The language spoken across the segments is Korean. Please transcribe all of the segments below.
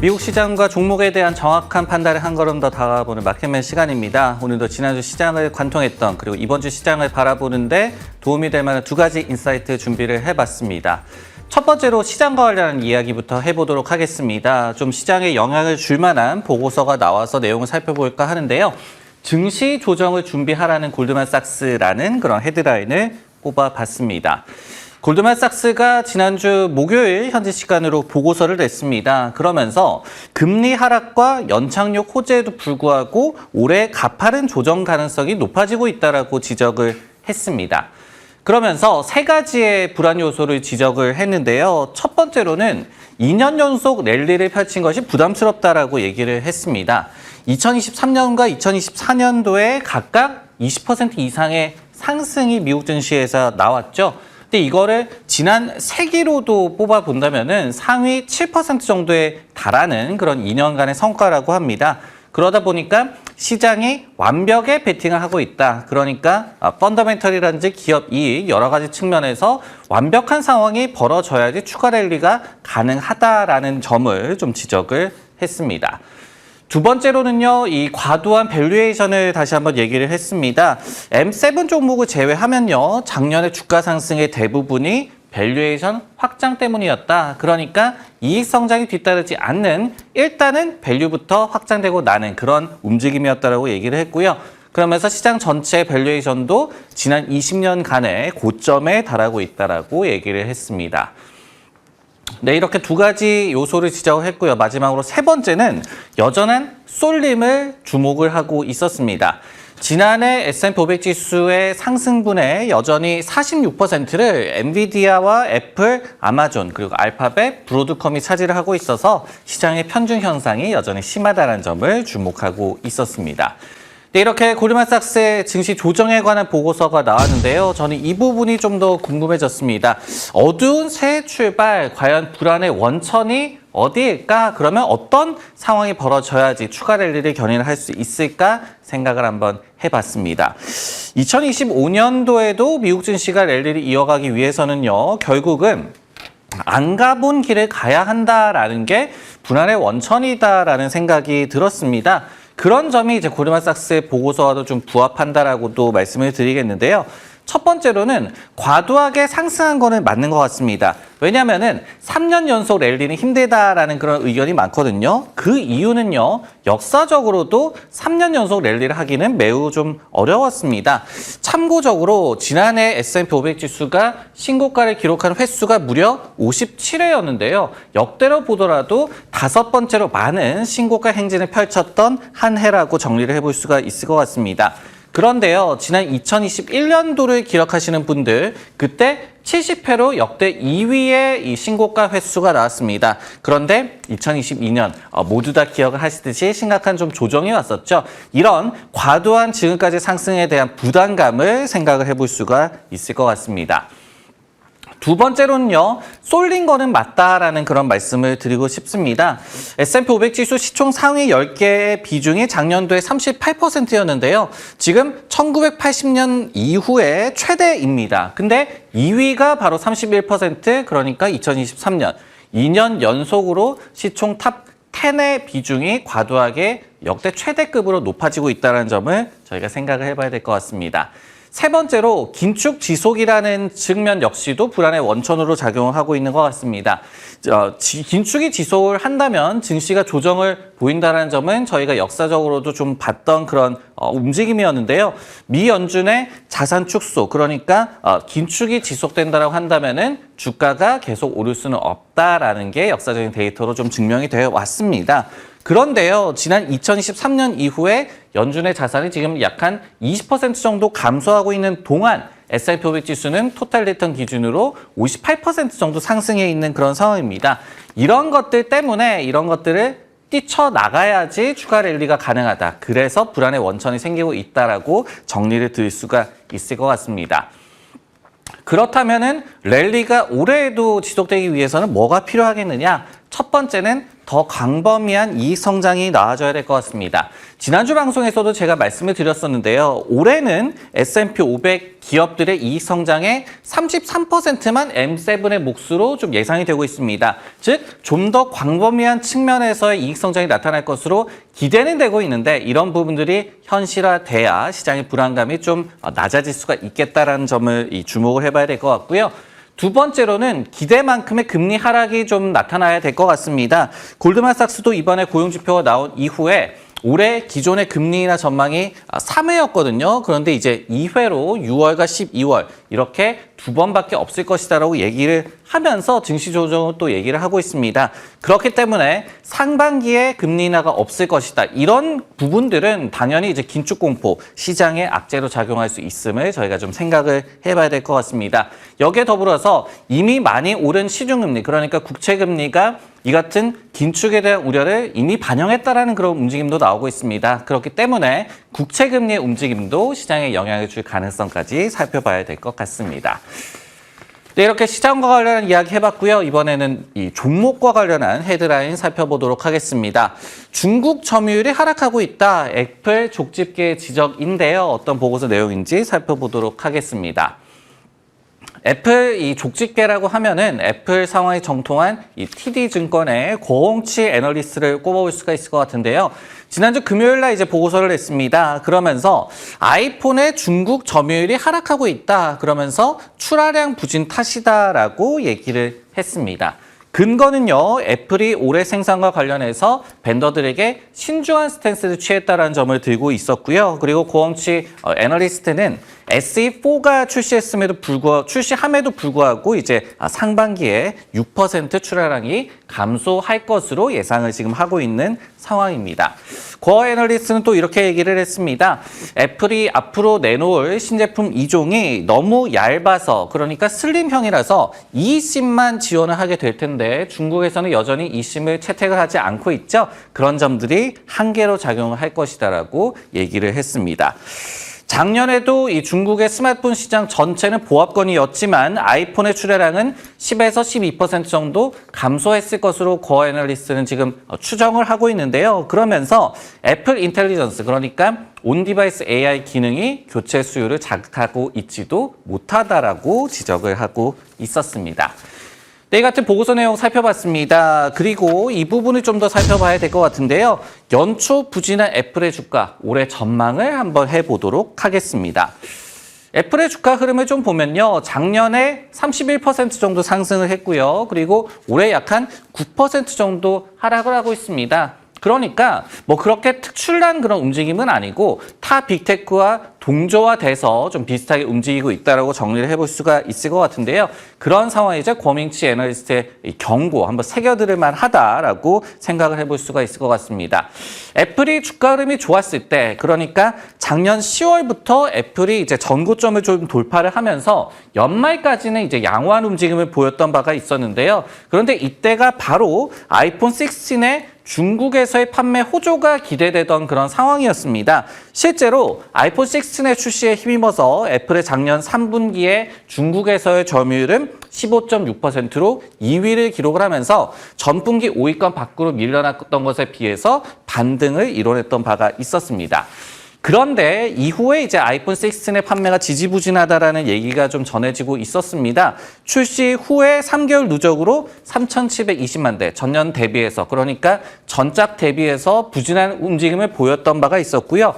미국 시장과 종목에 대한 정확한 판단을 한 걸음 더 다가보는 마켓맨 시간입니다. 오늘도 지난주 시장을 관통했던 그리고 이번 주 시장을 바라보는데 도움이 될 만한 두 가지 인사이트 준비를 해봤습니다. 첫 번째로 시장과 관련한 이야기부터 해보도록 하겠습니다. 좀 시장에 영향을 줄 만한 보고서가 나와서 내용을 살펴볼까 하는데요. 증시 조정을 준비하라는 골드만삭스라는 그런 헤드라인을 뽑아봤습니다. 골드만삭스가 지난주 목요일 현지 시간으로 보고서를 냈습니다. 그러면서 금리 하락과 연착륙 호재에도 불구하고 올해 가파른 조정 가능성이 높아지고 있다라고 지적을 했습니다. 그러면서 세 가지의 불안 요소를 지적을 했는데요. 첫 번째로는 2년 연속 랠리를 펼친 것이 부담스럽다라고 얘기를 했습니다. 2023년과 2024년도에 각각 20% 이상의 상승이 미국 증시에서 나왔죠. 근데 이거를 지난 세기로도 뽑아본다면은 상위 7% 정도에 달하는 그런 2년간의 성과라고 합니다. 그러다 보니까 시장이 완벽에 베팅을 하고 있다. 그러니까 펀더멘털이라든지 기업 이익 여러 가지 측면에서 완벽한 상황이 벌어져야지 추가 랠리가 가능하다라는 점을 좀 지적을 했습니다. 두 번째로는요, 이 과도한 밸류에이션을 다시 한번 얘기를 했습니다. M7 종목을 제외하면요, 작년에 주가 상승의 대부분이 밸류에이션 확장 때문이었다. 그러니까 이익 성장이 뒤따르지 않는 일단은 밸류부터 확장되고 나는 그런 움직임이었다라고 얘기를 했고요. 그러면서 시장 전체 밸류에이션도 지난 20년간의 고점에 달하고 있다라고 얘기를 했습니다. 네, 이렇게 두 가지 요소를 지적을 했고요. 마지막으로 세 번째는 여전한 쏠림을 주목을 하고 있었습니다. 지난해 S&P 500 지수의 상승분의 여전히 46%를 엔비디아와 애플, 아마존, 그리고 알파벳, 브로드컴이 차지를 하고 있어서 시장의 편중 현상이 여전히 심하다는 점을 주목하고 있었습니다. 네, 이렇게 골드만삭스의 증시 조정에 관한 보고서가 나왔는데요. 저는 이 부분이 좀 더 궁금해졌습니다. 어두운 새해 출발, 과연 불안의 원천이 어디일까? 그러면 어떤 상황이 벌어져야지 추가 랠리를 견인을 할 수 있을까? 생각을 한번 해봤습니다. 2025년도에도 미국 증시가 랠리를 이어가기 위해서는요. 결국은 안 가본 길을 가야 한다라는 게 불안의 원천이다라는 생각이 들었습니다. 그런 점이 이제 골드만삭스의 보고서와도 좀 부합한다라고도 말씀을 드리겠는데요. 첫 번째로는 과도하게 상승한 거는 맞는 것 같습니다. 왜냐하면은 3년 연속 랠리는 힘들다라는 그런 의견이 많거든요. 그 이유는요, 역사적으로도 3년 연속 랠리를 하기는 매우 좀 어려웠습니다. 참고적으로 지난해 S&P 500 지수가 신고가를 기록한 횟수가 무려 57회였는데요. 역대로 보더라도 5번째로 많은 신고가 행진을 펼쳤던 한 해라고 정리를 해볼 수가 있을 것 같습니다. 그런데요, 지난 2021년도를 기억하시는 분들, 그때 70회로 역대 2위의 이 신고가 횟수가 나왔습니다. 그런데 2022년 모두 다 기억을 하시듯이 심각한 좀 조정이 왔었죠. 이런 과도한 지금까지 상승에 대한 부담감을 생각을 해볼 수가 있을 것 같습니다. 두 번째로는요, 쏠린 거는 맞다라는 그런 말씀을 드리고 싶습니다. S&P 500 지수 시총 상위 10개의 비중이 작년도에 38%였는데요. 지금 1980년 이후에 최대입니다. 근데 2위가 바로 31%, 그러니까 2023년 2년 연속으로 시총 탑 10의 비중이 과도하게 역대 최대급으로 높아지고 있다는 점을 저희가 생각을 해봐야 될 것 같습니다. 세 번째로 긴축 지속이라는 측면 역시도 불안의 원천으로 작용을 하고 있는 것 같습니다. 긴축이 지속을 한다면 증시가 조정을 보인다는 점은 저희가 역사적으로도 좀 봤던 그런 움직임이었는데요. 미 연준의 자산 축소, 그러니까 긴축이 지속된다고 한다면은 주가가 계속 오를 수는 없다라는 게 역사적인 데이터로 좀 증명이 되어 왔습니다. 그런데요, 지난 2023년 이후에 연준의 자산이 지금 약 한 20% 정도 감소하고 있는 동안 S&P 500 지수는 토탈 리턴 기준으로 58% 정도 상승해 있는 그런 상황입니다. 이런 것들 때문에 이런 것들을 뛰쳐나가야지 추가 랠리가 가능하다. 그래서 불안의 원천이 생기고 있다라고 정리를 드릴 수가 있을 것 같습니다. 그렇다면은 랠리가 올해에도 지속되기 위해서는 뭐가 필요하겠느냐? 첫 번째는 더 광범위한 이익 성장이 나와줘야 될 것 같습니다. 지난주 방송에서도 제가 말씀을 드렸었는데요. 올해는 S&P 500 기업들의 이익 성장의 33%만 M7의 몫으로 좀 예상이 되고 있습니다. 즉, 좀 더 광범위한 측면에서의 이익 성장이 나타날 것으로 기대는 되고 있는데 이런 부분들이 현실화돼야 시장의 불안감이 좀 낮아질 수가 있겠다라는 점을 주목을 해봐야 될 것 같고요. 두 번째로는 기대만큼의 금리 하락이 좀 나타나야 될 것 같습니다. 골드만삭스도 이번에 고용지표가 나온 이후에 올해 기존의 금리나 전망이 3회였거든요. 그런데 이제 2회로 6월과 12월 이렇게 두 번밖에 없을 것이다라고 얘기를 하면서 증시 조정을 또 얘기를 하고 있습니다. 그렇기 때문에 상반기에 금리 인하가 없을 것이다. 이런 부분들은 당연히 이제 긴축 공포, 시장의 악재로 작용할 수 있음을 저희가 좀 생각을 해봐야 될 것 같습니다. 여기에 더불어서 이미 많이 오른 시중금리, 그러니까 국채금리가 이 같은 긴축에 대한 우려를 이미 반영했다라는 그런 움직임도 나오고 있습니다. 그렇기 때문에 국채금리의 움직임도 시장에 영향을 줄 가능성까지 살펴봐야 될 것 같습니다. 네, 이렇게 시장과 관련한 이야기 해봤고요. 이번에는 이 종목과 관련한 헤드라인 살펴보도록 하겠습니다. 중국 점유율이 하락하고 있다. 애플 족집게 지적인데요. 어떤 보고서 내용인지 살펴보도록 하겠습니다. 애플 이 족집게라고 하면은 애플 상황에 정통한 이 TD증권의 고홍치 애널리스트를 꼽아볼 수가 있을 것 같은데요. 지난주 금요일 날 이제 보고서를 냈습니다. 그러면서 아이폰의 중국 점유율이 하락하고 있다. 그러면서 출하량 부진 탓이다라고 얘기를 했습니다. 근거는요, 애플이 올해 생산과 관련해서 벤더들에게 신중한 스탠스를 취했다는 점을 들고 있었고요. 그리고 고홍치 애널리스트는 SE4가 출시함에도 불구하고 이제 상반기에 6% 출하량이 감소할 것으로 예상을 지금 하고 있는 상황입니다. 고 애널리스트는 또 이렇게 얘기를 했습니다. 애플이 앞으로 내놓을 신제품 2종이 너무 얇아서, 그러니까 슬림형이라서 eSIM만 지원을 하게 될 텐데 중국에서는 여전히 eSIM을 채택을 하지 않고 있죠. 그런 점들이 한계로 작용을 할 것이다라고 얘기를 했습니다. 작년에도 이 중국의 스마트폰 시장 전체는 보합권이었지만 아이폰의 출하량은 10에서 12% 정도 감소했을 것으로 고 애널리스트는 지금 추정을 하고 있는데요. 그러면서 애플 인텔리전스, 그러니까 온디바이스 AI 기능이 교체 수요를 자극하고 있지도 못하다라고 지적을 하고 있었습니다. 네, 같은 보고서 내용 살펴봤습니다. 그리고 이 부분을 좀 더 살펴봐야 될 것 같은데요. 연초 부진한 애플의 주가, 올해 전망을 한번 해보도록 하겠습니다. 애플의 주가 흐름을 좀 보면요. 작년에 31% 정도 상승을 했고요. 그리고 올해 약 한 9% 정도 하락을 하고 있습니다. 그러니까 뭐 그렇게 특출난 그런 움직임은 아니고 타 빅테크와 동조화돼서 좀 비슷하게 움직이고 있다라고 정리를 해볼 수가 있을 것 같은데요. 그런 상황이죠. 고밍치 애널리스트의 경고 한번 새겨들을 만하다라고 생각을 해볼 수가 있을 것 같습니다. 애플이 주가 흐름이 좋았을 때, 그러니까 작년 10월부터 애플이 이제 전고점을 좀 돌파를 하면서 연말까지는 이제 양호한 움직임을 보였던 바가 있었는데요. 그런데 이때가 바로 아이폰 16의 중국에서의 판매 호조가 기대되던 그런 상황이었습니다. 실제로 아이폰 16의 출시에 힘입어서 애플의 작년 3분기에 중국에서의 점유율은 15.6%로 2위를 기록을 하면서 전분기 5위권 밖으로 밀려났던 것에 비해서 반등을 이뤄냈던 바가 있었습니다. 그런데 이후에 이제 아이폰 16의 판매가 지지부진하다라는 얘기가 좀 전해지고 있었습니다. 출시 후에 3개월 누적으로 3,720만 대, 전년 대비해서, 그러니까 전작 대비해서 부진한 움직임을 보였던 바가 있었고요.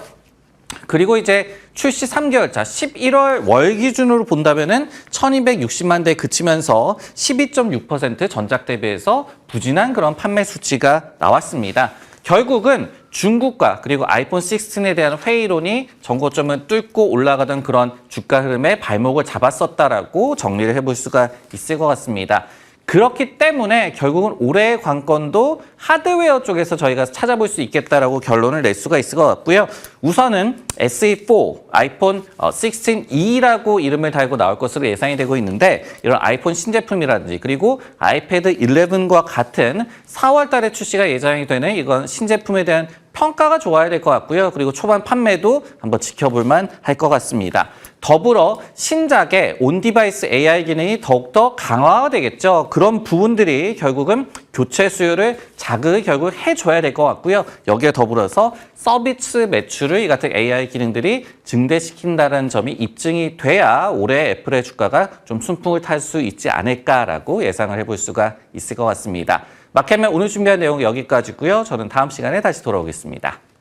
그리고 이제 출시 3개월 차 11월 월 기준으로 본다면은 1,260만 대에 그치면서 12.6% 전작 대비해서 부진한 그런 판매 수치가 나왔습니다. 결국은 중국과 그리고 아이폰 16에 대한 회의론이 전고점을 뚫고 올라가던 그런 주가 흐름에 발목을 잡았었다라고 정리를 해볼 수가 있을 것 같습니다. 그렇기 때문에 결국은 올해의 관건도 하드웨어 쪽에서 저희가 찾아볼 수 있겠다라고 결론을 낼 수가 있을 것 같고요. 우선은 SE4, 아이폰 16e라고 이름을 달고 나올 것으로 예상이 되고 있는데, 이런 아이폰 신제품이라든지 그리고 아이패드 11과 같은 4월 달에 출시가 예정이 되는 이건 신제품에 대한 평가가 좋아야 될 것 같고요. 그리고 초반 판매도 한번 지켜볼 만할 것 같습니다. 더불어 신작의 온디바이스 AI 기능이 더욱더 강화가 되겠죠. 그런 부분들이 결국은 교체 수요를 자극을 결국 해줘야 될 것 같고요. 여기에 더불어서 서비스 매출을 이 같은 AI 기능들이 증대시킨다는 점이 입증이 돼야 올해 애플의 주가가 좀 순풍을 탈 수 있지 않을까라고 예상을 해볼 수가 있을 것 같습니다. 마켓맨 오늘 준비한 내용 여기까지고요. 저는 다음 시간에 다시 돌아오겠습니다.